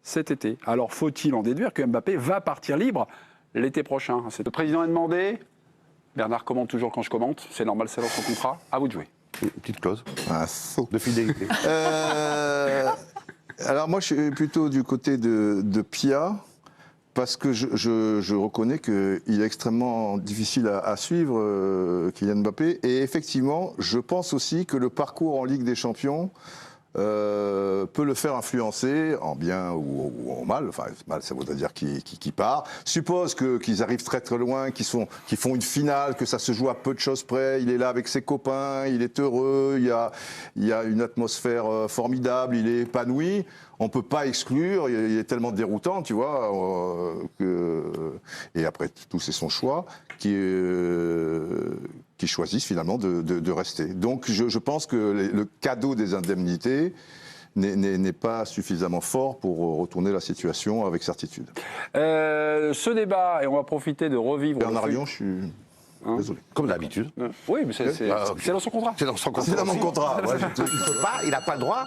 cet été. Alors faut-il en déduire que Mbappé va partir libre l'été prochain? Le président a demandé. Bernard commente toujours quand je commente. C'est normal, c'est dans son contrat. À vous de jouer. Une petite clause. Un saut. De fidélité. Alors moi, je suis plutôt du côté de Pia, parce que je reconnais qu'il est extrêmement difficile à suivre, Kylian Mbappé. Et effectivement, je pense aussi que le parcours en Ligue des Champions peut le faire influencer en bien ou en mal. Enfin, mal, ça voudrait dire qu'il part. Suppose qu'ils arrivent très très loin, qu'ils font une finale, que ça se joue à peu de choses près. Il est là avec ses copains, il est heureux, il y a une atmosphère formidable, il est épanoui. On ne peut pas exclure, il est tellement déroutant, tu vois, et après tout, c'est son choix, qui choisissent finalement de rester. Donc je pense que le cadeau des indemnités n'est pas suffisamment fort pour retourner la situation avec certitude. Ce débat, et on va profiter de revivre... Bernard Lyon, je suis... Désolé. Comme d'habitude. Oui, mais c'est dans son contrat. C'est dans son contrat. C'est dans mon contrat. Ouais, Il n'a pas le droit,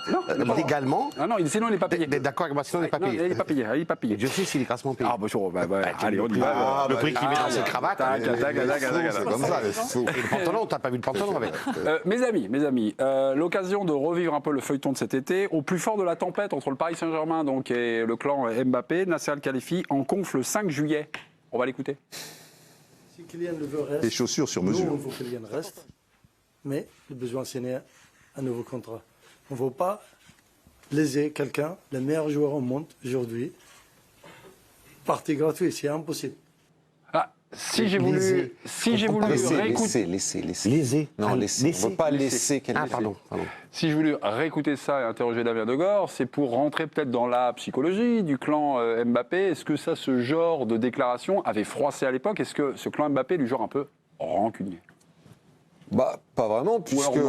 légalement. Ah non, sinon il n'est pas payé. Mais d'accord avec moi, sinon il n'est pas payé. Non, il n'est pas payé. Il n'est pas payé. Dieu sait s'il est grassement payé. Ah, bonjour. Allez, on y va. Le prix qu'il met dans ses cravates. c'est comme ça, les faux. Et le pantalon, t'as pas vu le pantalon avec. Mes amis, l'occasion de revivre un peu le feuilleton de cet été. Au plus fort de la tempête entre le Paris Saint-Germain donc, et le clan Mbappé, Nasser Al-Khelaifi en conf le 5 juillet. On va l'écouter. Si Kylian le veut reste, Les chaussures sur mesure. nous, on veut que Kylian reste, mais le besoin, c'est un nouveau contrat. On ne veut pas léser quelqu'un, le meilleur joueur au monde aujourd'hui, partie gratuite, c'est impossible. Si j'ai voulu réécouter... Léser. Non, laisser. On ne veut pas laisser quelqu'un. Ah, pardon. Si je voulais réécouter ça et interroger Damien Degore, c'est pour rentrer peut-être dans la psychologie du clan Mbappé. Est-ce que ça, ce genre de déclaration avait froissé à l'époque? Est-ce que ce clan Mbappé est du genre un peu rancunier? Bah, pas vraiment, puisque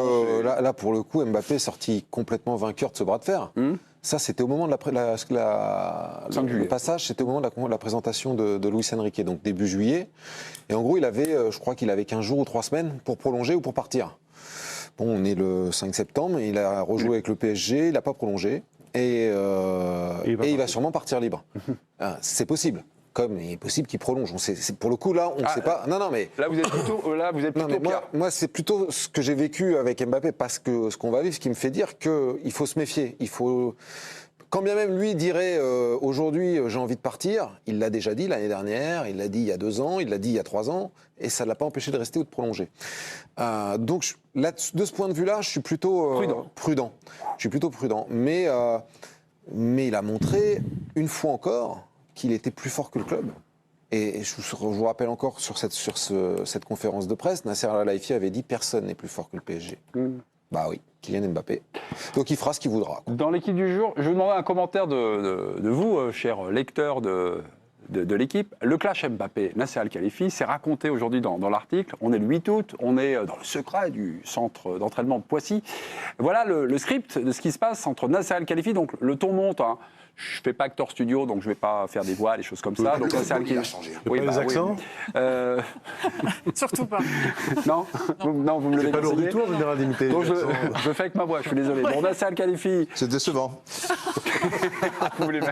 là, pour le coup, Mbappé est sorti complètement vainqueur de ce bras de fer. Ça, c'était au moment de le passage, c'était au moment de la présentation de Luis Enrique, donc début juillet. Et en gros, il avait, je crois qu'il avait 15 jours ou 3 semaines pour prolonger ou pour partir. Bon, on est le 5 septembre, il a rejoué avec le PSG, il n'a pas prolongé. Et il va sûrement partir libre. C'est possible. Comme il est possible qu'il prolonge. Pour le coup, là, on ne sait pas. Non, mais... Là, vous êtes plutôt moi, c'est plutôt ce que j'ai vécu avec Mbappé, parce que ce qu'on va vivre, ce qui me fait dire qu'il faut se méfier. Quand bien même lui dirait aujourd'hui, j'ai envie de partir, il l'a déjà dit l'année dernière, il l'a dit il y a 2 ans, il l'a dit il y a 3 ans, et ça ne l'a pas empêché de rester ou de prolonger. Donc, là, de ce point de vue-là, je suis plutôt prudent. Je suis plutôt prudent. Mais il a montré, une fois encore, qu'il était plus fort que le club. Et je vous rappelle encore sur cette conférence de presse, Nasser Al-Khelaifi avait dit « Personne n'est plus fort que le PSG ». Bah oui, Kylian Mbappé. Donc il fera ce qu'il voudra. Dans l'équipe du jour, je vais vous demander un commentaire de vous, cher lecteur de l'équipe. Le clash Mbappé-Nasser Al-Khelaifi, c'est raconté aujourd'hui dans l'article. On est le 8 août, on est dans le secret du centre d'entraînement de Poissy. Voilà le script de ce qui se passe entre Nasser Al-Khelaifi, donc le ton monte. Je ne fais pas acteur studio, donc je ne vais pas faire des voix, des choses comme ça. Donc Nasser Al-Khelaifi. Oui, les accents Surtout pas. Non, vous me le C'est pas lourd du déconseillez. tout en général d'imiter. Donc je fais avec ma voix, je suis désolé. Bon, Nasser Al-Khelaifi. C'est décevant. Vous voulez que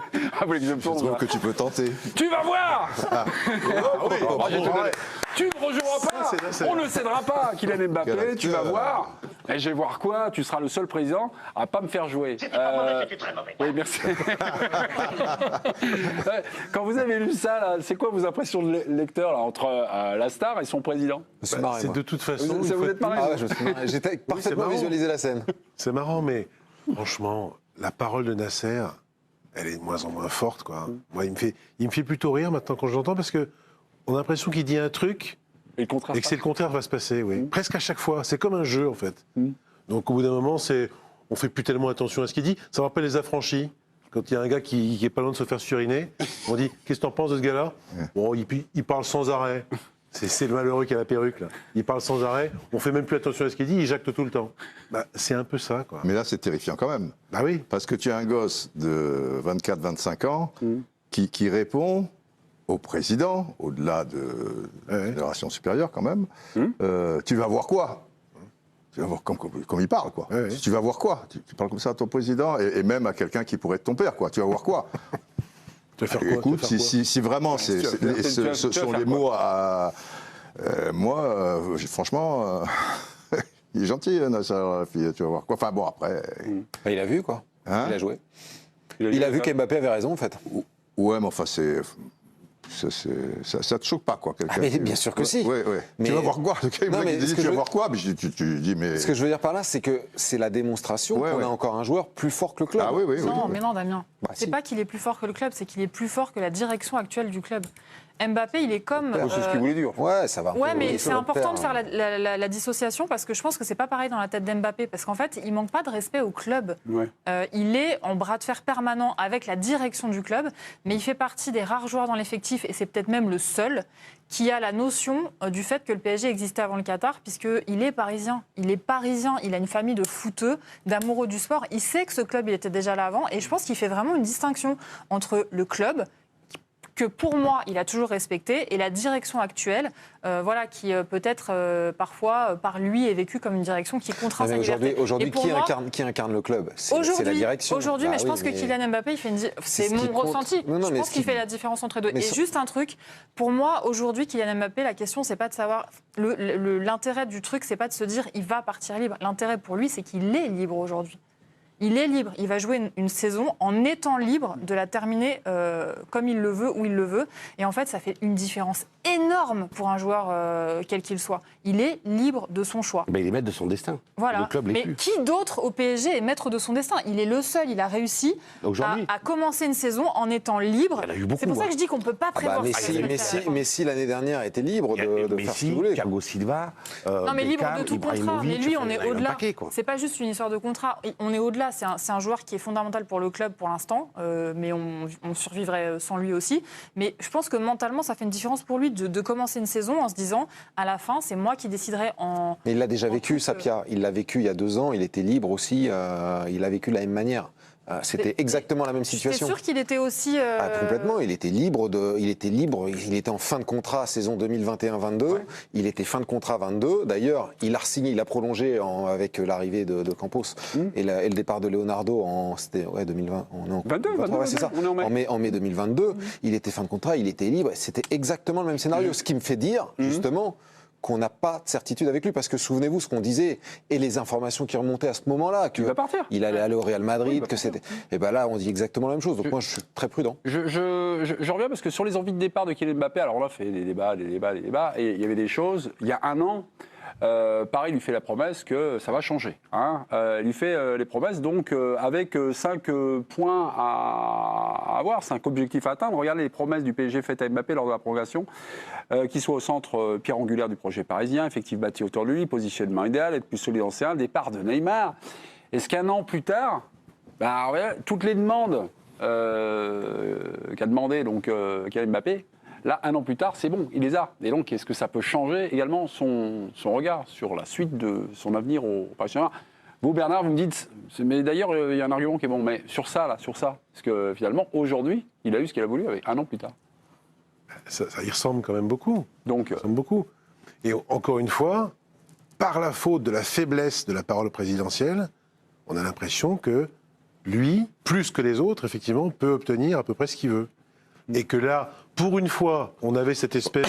je me Je trouve que tu peux tenter. Tu vas voir oui, j'ai tout donné. Tu ne rejoueras pas. On ne cédera pas, Kylian Mbappé. Tu vas voir. Et je vais voir quoi? Tu seras le seul président à pas me faire jouer. C'était pas mauvais, c'était très mauvais. Oui, merci. Quand vous avez lu ça, là, c'est quoi vos impressions de lecteur là, entre la star et son président? Je me suis marré, C'est moi. de toute façon. Vous êtes marré? Ah ouais, je me suis marré. J'étais parfaitement marrant. visualisé la scène. C'est marrant, mais franchement, la parole de Nasser, elle est de moins en moins forte, quoi. Moi, il me fait plutôt rire maintenant quand je l'entends, parce que on a l'impression qu'il dit un truc Et, le et que c'est le contraire va se passer, oui. Presque à chaque fois. C'est comme un jeu, en fait. Donc, au bout d'un moment, on fait plus tellement attention à ce qu'il dit. Ça me rappelle les affranchis. Quand il y a un gars qui est pas loin de se faire suriner, on dit « Qu'est-ce que t'en penses de ce gars-là » Bon, il parle sans arrêt. C'est le malheureux qui a la perruque, là. Il parle sans arrêt, on fait même plus attention à ce qu'il dit, il jacte tout le temps. Bah, c'est un peu ça, quoi. Mais là, c'est terrifiant quand même. Bah oui. Parce que tu as un gosse de 24-25 ans qui répond au président, au-delà de la génération supérieure quand même, tu vas voir quoi? Tu vas voir comme il parle, quoi. Tu vas voir quoi? Tu parles comme ça à ton président et même à quelqu'un qui pourrait être ton père, quoi. Tu vas voir quoi? Tu vas faire quoi? Écoute, Tu vas faire quoi si vraiment ce sont les mots à. Moi, franchement, il est gentil, Nasser Al-Khelaifi, tu vas voir quoi. Enfin bon, après. Bah, il a vu, quoi. Hein, Il a joué. Il a vu qu'Mbappé avait raison, en fait. ouais, mais enfin, ça te choque pas, quoi. Ah, mais bien sûr que si. Ouais. Mais- Tu vas voir quoi? Le gars, Non, il mais me dit, ce que tu je vas veux- voir quoi? Mais tu dis, mais. Ce que je veux dire par là, c'est que c'est la démonstration Ouais, qu'on ouais. a encore un joueur plus fort que le club. Ah oui. Non, mais non, Damien. Bah, C'est si. pas qu'il est plus fort que le club, c'est qu'il est plus fort que la direction actuelle du club. Mbappé, il est comme. C'est ce qu'il voulait dire. Ouais, ça va. Ouais, mais Oui, c'est le important de repère, faire la dissociation parce que je pense que c'est pas pareil dans la tête d'Mbappé parce qu'en fait, il manque pas de respect au club. Ouais. Il est en bras de fer permanent avec la direction du club, mais il fait partie des rares joueurs dans l'effectif et c'est peut-être même le seul qui a la notion du fait que le PSG existait avant le Qatar puisqu'il est parisien. Il est parisien, il a une famille de footeux, d'amoureux du sport. Il sait que ce club, il était déjà là avant et je pense qu'il fait vraiment une distinction entre le club que pour moi, il a toujours respecté, et la direction actuelle, voilà, qui peut-être parfois, par lui, est vécue comme une direction qui contraint Non, mais sa liberté. aujourd'hui, Et pour moi, qui incarne le club? C'est la direction. Aujourd'hui, Bah mais je oui, pense que Kylian Mbappé, il fait C'est c'est ce qui mon compte. ressenti. Non, Je mais pense ce qu'il qui- fait la différence entre deux. Mais Et ça- juste un truc, pour moi, aujourd'hui, Kylian Mbappé, la question, c'est pas de savoir. L'intérêt du truc, c'est pas de se dire il va partir libre. L'intérêt pour lui, c'est qu'il est libre aujourd'hui. Il est libre, il va jouer une saison en étant libre de la terminer comme il le veut, où il le veut. Et en fait, ça fait une différence énorme pour un joueur quel qu'il soit. Il est libre de son choix. Ben, il est maître de son destin. Voilà. Le club l'est Mais plus. qui d'autre au PSG est maître de son destin? Il est le seul, il a réussi Aujourd'hui. à commencer une saison en étant libre. Il y en a eu beaucoup, C'est pour ça hein. que je dis qu'on ne peut pas prévoir. Messi, l'année dernière, était libre de faire ce qu'il Messi, voulait. Thiago Silva, Non, mais libre Beckham, de tout contrat. Ibrahimovic, Mais lui, on est il y en a un au-delà. paquet, quoi. C'est pas juste une histoire de contrat. On est au-delà. C'est un joueur qui est fondamental pour le club pour l'instant, mais on survivrait sans lui aussi. Mais je pense que mentalement, ça fait une différence pour lui de commencer une saison en se disant, à la fin, c'est moi qui déciderai en. Mais il l'a déjà en vécu, toute, Sapia. Il l'a vécu il y a 2 ans. Il était libre aussi. Il a vécu de la même manière. C'était exactement la même situation. C'est sûr qu'il était aussi. Ah, complètement, il était libre, il était en fin de contrat saison 2021-22, il était fin de contrat 22, d'ailleurs il a signé, il a prolongé avec l'arrivée de Campos et le départ de Leonardo c'était 2020, on est en 22, ouais, c'est ça. on est en mai. En mai 2022, il était fin de contrat, il était libre, c'était exactement le même scénario, ce qui me fait dire justement qu'on n'a pas de certitude avec lui, parce que souvenez-vous ce qu'on disait, et les informations qui remontaient à ce moment-là, Il va partir. qu'il allait aller au Real Madrid, Oui, il va que c'était... Et bien là, on dit exactement la même chose, donc moi je suis très prudent. Je reviens parce que sur les envies de départ de Kylian Mbappé, alors on a fait des débats, et il y avait des choses. Il y a un an, Paris lui fait la promesse que ça va changer. Hein. Il lui fait les promesses, donc avec 5 points à avoir, 5 objectifs à atteindre. Regardez les promesses du PSG faites à Mbappé lors de la prolongation, qu'il soit au centre pierre angulaire du projet parisien, effectif bâti autour de lui, positionnement idéal, être plus solide en C1, départ de Neymar. Est-ce qu'un an plus tard, toutes les demandes qu'a demandé donc Kylian Mbappé, là, un an plus tard, c'est bon, il les a. Et donc, est-ce que ça peut changer également son regard sur la suite de son avenir au Paris Saint-Germain? Vous, Bernard, vous me dites, mais d'ailleurs, il y a un argument qui est bon, mais sur ça, parce que finalement, aujourd'hui, il a eu ce qu'il a voulu avec un an plus tard. Ça y ressemble quand même beaucoup. Donc, Ça ressemble beaucoup. Et encore une fois, par la faute de la faiblesse de la parole présidentielle, on a l'impression que lui, plus que les autres, effectivement, peut obtenir à peu près ce qu'il veut. Et que là, pour une fois, on avait cette espèce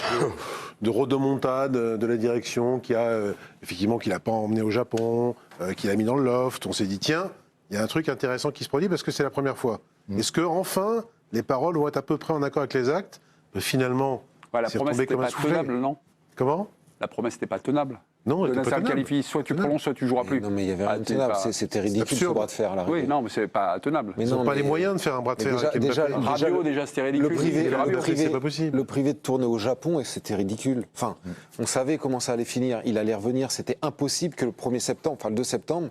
de rodomontade de la direction qui a, effectivement, qu'il n'a pas emmené au Japon, qu'il a mis dans le loft. On s'est dit, tiens, il y a un truc intéressant qui se produit parce que c'est la première fois. Est-ce que enfin les paroles vont être à peu près en accord avec les actes? Finalement, la c'est promesse retombé n'était comme un pas soufflé. tenable, non? Comment? La promesse n'était pas tenable. Non, elle De était pas Nasser tenable. Al-Khelaifi, soit tu prolonges, soit tu joueras plus. Non mais il y avait rien de c'est tenable, pas- c'était ridicule ce absurde. bras de fer là. Oui, non, mais c'est pas tenable. Mais Ils n'ont non, pas mais- les moyens de faire un bras de mais fer déjà- avec Mbappé. Radio, déjà, c'était ridicule. Le privé, C'était Rabiot. c'est pas possible. le privé de tourner au Japon, et c'était ridicule. Enfin, on savait comment ça allait finir. Il allait revenir. C'était impossible que le 1er septembre, enfin le 2 septembre,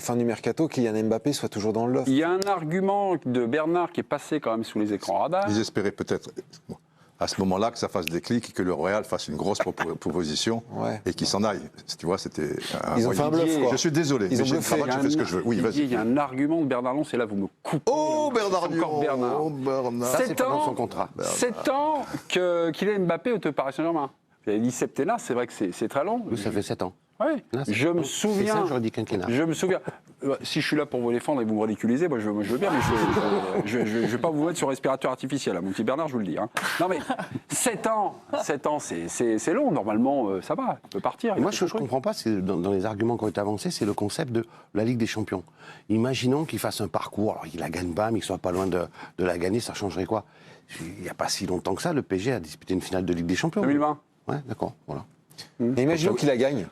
fin du mercato, Kylian Mbappé soit toujours dans le loft. Il y a un argument de Bernard qui est passé quand même sous les écrans radars. Ils espéraient peut-être à ce moment-là que ça fasse déclic et que le Real fasse une grosse proposition Ouais. et qu'il s'en aille. Tu vois, c'était. Ils ont fait un bluff, quoi. Je suis désolé. Ils ont mais j'ai le bluffé. travail, je fais ce que je veux. Oui, Didier, vas-y. il y a un argument de Bernard Lons, et là vous me coupez. Oh, Bernard C'est encore Bernard. Oh, Bernard. Ça, c'est 7 pendant ans, son contrat. 7 ans que Kylian Mbappé est au Paris Saint-Germain. Vous avez dit septennat, c'est vrai que c'est très long. Nous, ça fait 7 ans. Oui. Non, Je me c'est souviens. ça, j'aurais dit quinquennat. Je me souviens. Si je suis là pour vous défendre et vous me ridiculisez, moi je veux bien, mais je vais pas vous mettre sur respirateur artificiel, mon petit Bernard, je vous le dis. Hein. Non mais 7 ans, c'est long. Normalement, ça va, il peut partir. Moi, je ne comprends pas, c'est dans les arguments qui ont été avancés, c'est le concept de la Ligue des Champions. Imaginons qu'il fasse un parcours, alors qu'il la gagne pas, mais qu'il soit pas loin de la gagner, ça changerait quoi? Il n'y a pas si longtemps que ça, le PSG a disputé une finale de Ligue des Champions. 2020. Ouais, d'accord, voilà. Et imaginons qu'il la gagne.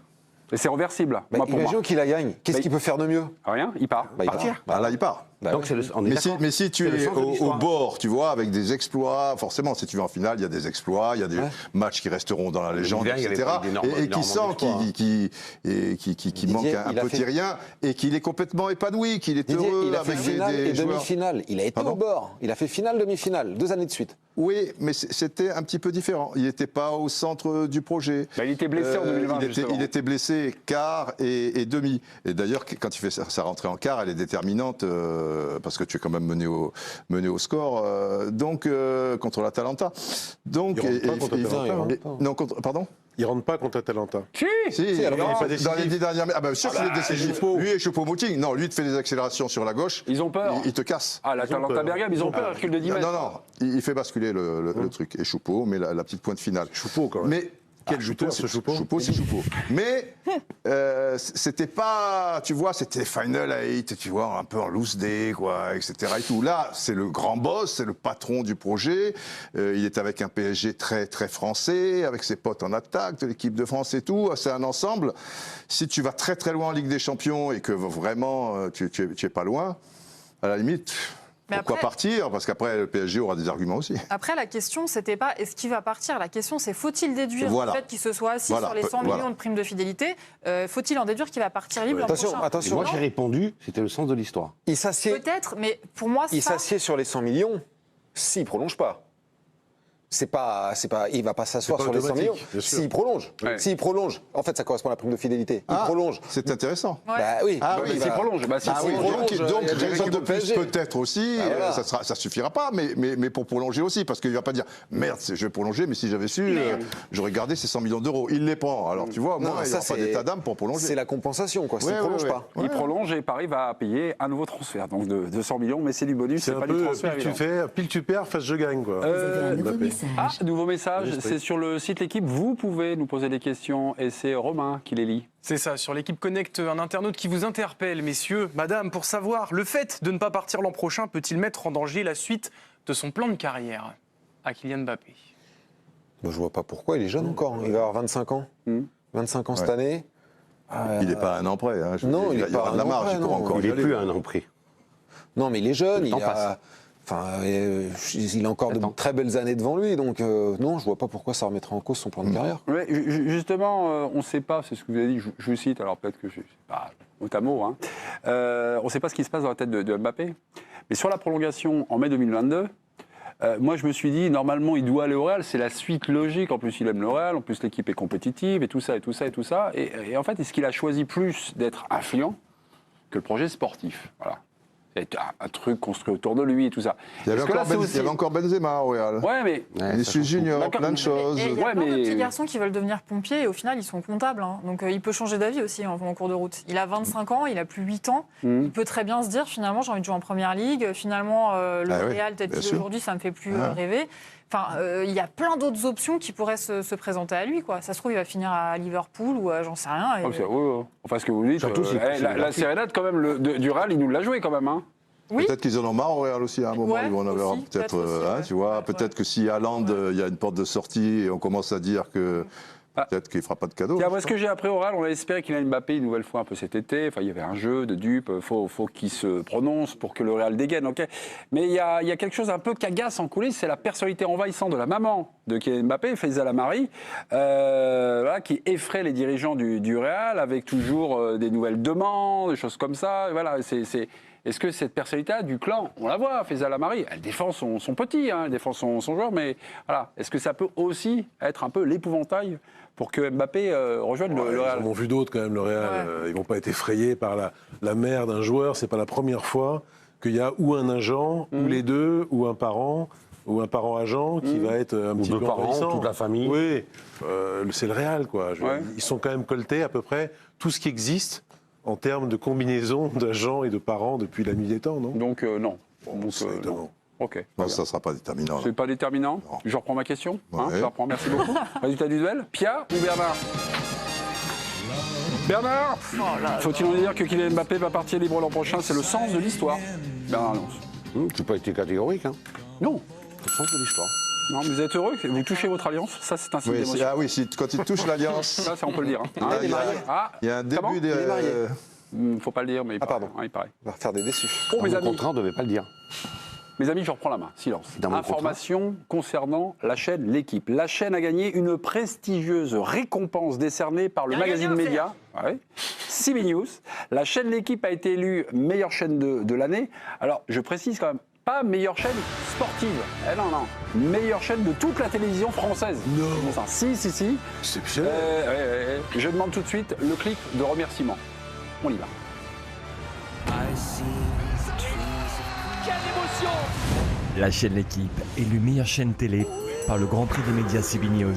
Et c'est reversible. Bah, moi, pour imaginons moi. qu'il la gagne. Qu'est-ce qu'il peut faire de mieux? Rien, il part. Bah, il Partir. part. Bah, là, il part. Bah, Donc, ouais. c'est on est d'accord. Mais si tu C'est le es sens de au l'histoire. bord, tu vois, avec des exploits, forcément, si tu vas en finale, il y a des exploits, il y a des matchs qui resteront dans la légende, l'hiver, il y avait etc. pas d'énormes- Et qui sent d'énormes qu'il manque un il a petit fait- rien et qu'il est complètement épanoui, qu'il est Didier, heureux il a fait avec finale et des joueurs. demi-finale. Il a été Pardon au bord. Il a fait finale, demi-finale, 2 années de suite. Oui, mais c'était un petit peu différent. Il n'était pas au centre du projet. Bah, il était blessé en 2020, justement. Il était blessé quart et demi. Et d'ailleurs, quand il fait sa rentrée en quart, elle est déterminante parce que tu es quand même mené au score. Donc contre l'Atalanta. Donc Il rentre pas contre l'Atalanta, non, pardon. Il rentre pas contre Atalanta. Si, alors, dans il est pas décisif. les 10 dernières minutes. Ah ben sûr qu'il est décisif. Lui et Choupo-Moting. Non, lui il te fait des accélérations sur la gauche. Ils ont peur. Il te casse. Ah, l'Atalanta Bergame, ils ont peur, il recule de 10 mètres. Non, il fait basculer le truc. Et Choupo, mais la petite pointe finale. Choupo, quand même. Mais Quel buteur, ce Choupo. Choupo, c'est Choupo. Mais c'était pas, tu vois, c'était Final 8, tu vois, un peu en loose day, quoi, etc. Et tout. Là, c'est le grand boss, c'est le patron du projet. Il est avec un PSG très, très français, avec ses potes en attaque, de l'équipe de France et tout. C'est un ensemble. Si tu vas très, très loin en Ligue des Champions et que vraiment tu es pas loin, à la limite. Mais Pourquoi après- partir? Parce qu'après, le PSG aura des arguments aussi. Après, la question, c'était pas est-ce qu'il va partir? La question, c'est faut-il déduire Voilà. le fait qu'il se soit assis Voilà. sur les 100 Voilà. millions de primes de fidélité? Faut-il en déduire qu'il va partir libre l'an Attention, prochain? attention. Moi, j'ai répondu, c'était le sens de l'histoire. Il s'assied. Peut-être, mais pour moi, Il ça... s'assied sur les 100 millions s'il prolonge pas. Il va pas s'asseoir C'est pas sur les 100 millions. automatique, bien sûr. S'il prolonge. Ouais. S'il prolonge. En fait, ça correspond à la prime de fidélité. Il prolonge. C'est intéressant. Ouais. Bah oui. Ah Donc, oui, il S'il va- prolonge, bah, si Ah s'il oui, prolonge, prolonge, Donc, il y a des raison équipes de au plus PSG. peut-être aussi, Ah, voilà. ça suffira pas, mais pour prolonger aussi, parce qu'il va pas dire merde, je vais prolonger, mais si j'avais su, j'aurais gardé ces 100 millions d'euros. Il les prend. Alors tu vois, Non, moi, il n'y ça, aura pas c'est- d'état d'âme pour prolonger. C'est la compensation, quoi. S'il Ouais, prolonge ouais, pas. ouais. il prolonge et Paris va payer un nouveau transfert, donc de 100 millions, mais c'est du bonus, C'est c'est un pas du peu transfert. pile tu évidemment. fais, pile tu perds, face je gagne, quoi. Un nouveau Mbappé. message. Ah, nouveau message, L'esprit. c'est sur le site L'équipe. Vous pouvez nous poser des questions et c'est Romain qui les lit. C'est ça, sur l'équipe Connect, un internaute qui vous interpelle, messieurs, madame, pour savoir, le fait de ne pas partir l'an prochain peut-il mettre en danger la suite de son plan de carrière à Kylian Mbappé? Bah, je vois pas pourquoi. Il est jeune encore. Il va avoir 25 ans. 25 ans cette Ouais. année. Il n'est pas un an près. Hein. Non, il y est pas aura de un la an marge, près, il pourra non. encore Il y n'est aller. plus à un an près. Non, mais il est jeune. Le temps passe. Il a encore de Attends. très belles années devant lui. Donc, non, je vois pas pourquoi ça remettrait en cause son plan de carrière. Ouais, justement, on ne sait pas, c'est ce que vous avez dit, je vous cite, alors peut-être que je ne sais pas mot à mot, hein. On ne sait pas ce qui se passe dans la tête de Mbappé. Mais sur la prolongation en mai 2022, moi je me suis dit, normalement il doit aller au Real, c'est la suite logique, en plus il aime le Real, en plus l'équipe est compétitive, et tout ça, et tout ça, et tout ça. Et en fait, est-ce qu'il a choisi plus d'être influent que le projet sportif? Voilà. C'est un truc construit autour de lui et tout ça. Il y avait, Est-ce que là, encore c'est aussi- il y avait encore Benzema au Real. Ouais, mais... Vinicius Junior, D'accord, plein de choses. Et il y a Ouais, plein de mais- petits garçons qui veulent devenir pompiers et au final ils sont comptables. Hein. Donc il peut changer d'avis aussi en cours de route. Il a 25 ans, il a plus 8 ans. Il peut très bien se dire finalement j'ai envie de jouer en première ligue. Finalement le Ah oui, Real tel bien qu'il est sûr. aujourd'hui ça me fait plus Ah. rêver. Enfin il y a plein d'autres options qui pourraient se présenter à lui. Quoi. Ça se trouve il va finir à Liverpool ou à j'en sais rien. Et- Oh, enfin, ce que vous dites, Surtout si- si- la sérénade, quand même, du Real, il nous l'a joué quand même. Hein. Oui. Peut-être qu'ils en ont marre au Real aussi à un moment. Ouais, Ils vont en avoir aussi, peut-être, peut-être aussi, ouais. tu vois. Ouais, Peut-être ouais. que si Haaland, il y a une porte de sortie et on commence à dire que peut-être qu'il fera pas de cadeau. Tiens, moi, ce que j'ai appris au Real, on a espéré qu'il ait Mbappé une nouvelle fois un peu cet été. Enfin, il y avait un jeu de dupes, faut qu'il se prononce pour que le Real dégaine, ok. Mais il y a quelque chose un peu qu'agace en coulisses, c'est la personnalité envahissante de la maman de Kylian Mbappé, Faiza Lamari, voilà, qui effraie les dirigeants du Real avec toujours des nouvelles demandes, des choses comme ça. Et voilà, est-ce que cette personnalité du clan, on la voit, Faiza Lamari, elle défend son petit, hein, elle défend son joueur, mais voilà, est-ce que ça peut aussi être un peu l'épouvantail pour que Mbappé rejoigne le Real? Ils en ont vu d'autres quand même, le Real. Ouais. Ils vont pas être effrayés par la mère d'un joueur. C'est pas la première fois qu'il y a ou un agent, ou les deux, ou un parent ou un parent agent qui va être un petit deux peu parents, envahissant. toute la famille. Oui, c'est le Real, quoi. Ouais. Ils sont quand même coltés à peu près tout ce qui existe en termes de combinaison d'agents et de parents depuis la nuit des temps, non? Donc, non. Donc, c'est non. étonnant. Ok. Non, ça ne sera pas déterminant. là. C'est pas déterminant. Non. Je reprends ma question. Hein, Ouais. je la reprends, merci beaucoup. Résultat du duel, Pia ou Bernard? Bernard, faut-il en dire que Kylian Mbappé va partir libre l'an prochain? C'est le sens de l'histoire. Bernard Lance. Tu n'as pas été catégorique, hein. Non. C'est le sens de l'histoire. Non, vous êtes heureux? Vous touchez votre alliance? Ça, c'est un signe Oui, d'émotion. ah oui, quand il touche l'alliance, Ça, on peut le dire. Hein. il y a- Ah, il y a un comment début de. Faut pas le dire, mais il Ah, paraît. pardon. Hein, il paraît. On va faire des déçus. Bon, mes Au amis, contraire, on ne devait pas le dire. je reprends la main. Silence. Dans mon Information concernant la chaîne L'Équipe. La chaîne a gagné une prestigieuse récompense décernée par le magazine Média. Ouais. CB News. La chaîne L'Équipe a été élue meilleure chaîne de l'année. Alors, je précise quand même, pas meilleure chaîne sportive. Eh non, non. Meilleure chaîne de toute la télévision française. Non. Ça. Si. Exceptionnel. Je demande tout de suite le clip de remerciement. On y va. La chaîne L'Équipe est élue meilleure chaîne télé par le Grand Prix des médias CB News.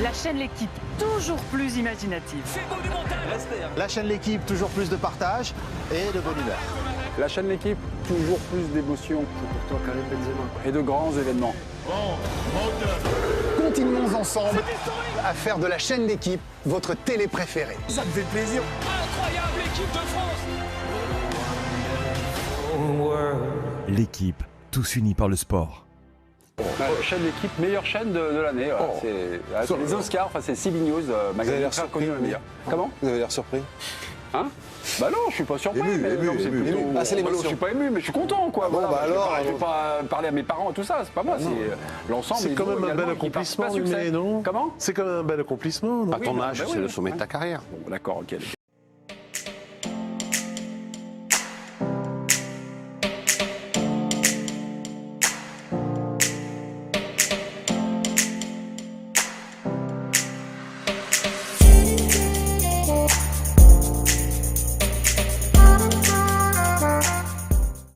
La chaîne L'Équipe, toujours plus imaginative. La chaîne L'Équipe, toujours plus de partage et de bonne humeur. La chaîne L'Équipe, toujours plus d'émotions. Et de grands événements. Continuons ensemble à faire de la chaîne L'Équipe votre télé préférée. Ça me fait plaisir. Incroyable équipe de France. L'Équipe, tous unis par le sport. La chaîne L'Équipe, meilleure chaîne de l'année. Voilà. C'est les Oscars, enfin c'est CB News, magazine l'air très surpris, connu dans les médias. Comment? Vous avez l'air surpris. Hein? Bah non, je suis pas surpris. Ému, mais ému, non, c'est ému. plutôt- Ah, c'est l'émotion. Je suis pas ému, mais je suis content, quoi. Bon, bah je vais alors, pas- je vais pas parler à mes parents et tout ça, c'est pas moi, c'est l'ensemble. C'est et quand vous même un également bel qui participent accomplissement, à succès. mais non? Comment? C'est quand même un bel accomplissement, non? À ton âge, bah oui, c'est le oui. sommet de ta carrière. Bon, d'accord, ok.